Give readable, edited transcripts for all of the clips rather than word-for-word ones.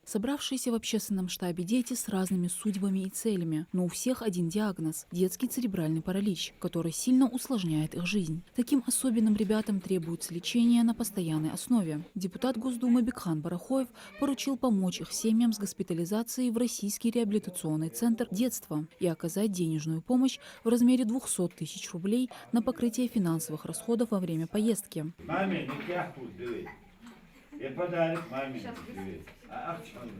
Собравшиеся в общественном штабе дети с разными судьбами и целями, но у всех один диагноз – детский церебральный паралич, который сильно усложняет их жизнь. Таким особенным ребятам требуется лечение на постоянной основе. Депутат Госдумы Бекхан Барахоев поручил помочь их семьям с госпитализацией в Российский реабилитационный центр детства и оказать денежную помощь в размере 200 тысяч рублей на покрытие финансовых расходов во время поездки. Я подарок маме. Акчман.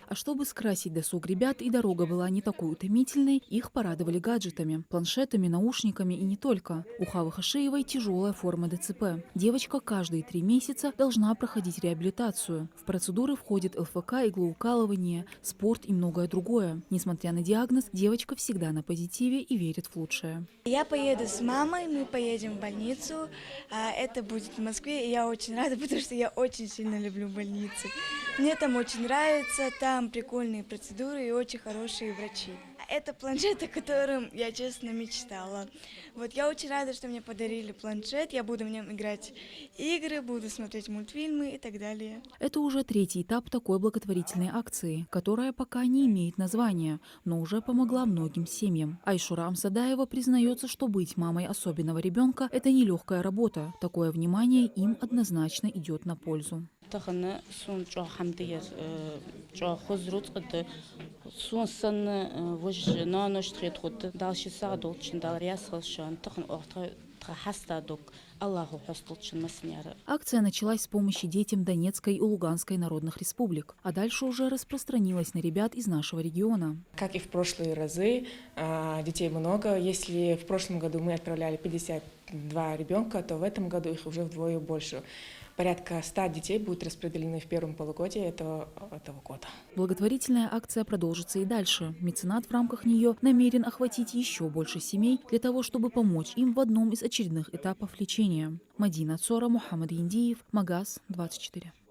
А чтобы скрасить досуг ребят и дорога была не такой утомительной, их порадовали гаджетами, планшетами, наушниками и не только. У Хавы Хашеевой тяжелая форма ДЦП. Девочка каждые 3 месяца должна проходить реабилитацию. В процедуры входит ЛФК, иглоукалывание, спорт и многое другое. Несмотря на диагноз, девочка всегда на позитиве и верит в лучшее. Я поеду с мамой, мы поедем в больницу. Это будет в Москве, и я очень рада, потому что я очень сильно люблю больницы. Мне там очень нравится, там прикольные процедуры и очень хорошие врачи. Это планшет, о котором я, честно, мечтала. Вот я очень рада, что мне подарили планшет, я буду в нем играть игры, буду смотреть мультфильмы и так далее. Это уже 3-й этап такой благотворительной акции, которая пока не имеет названия, но уже помогла многим семьям. Айшура Амсадаева признается, что быть мамой особенного ребенка – это нелегкая работа. Такое внимание им однозначно идет на пользу. تخن سون جو حمدية جو خزروت قد سون سن وج نانوش تخيط خد دالش ساعدو تشن دال رياس خلشان تخن أخت حستا دوك الله حصل تشن مسنيار. Акция началась с помощи детям Донецкой и Луганской народных республик, а дальше уже распространилась на ребят из нашего региона. Как и в прошлые разы, детей много. Если в прошлом году мы отправляли 52 ребенка, то в этом году их уже вдвое больше. Порядка 100 детей будут распределены в первом полугодии этого года. Благотворительная акция продолжится и дальше. Меценат в рамках нее намерен охватить еще больше семей для того, чтобы помочь им в одном из очередных этапов лечения. Мадина Цора, Мухаммад Индиев, Магаз, 24.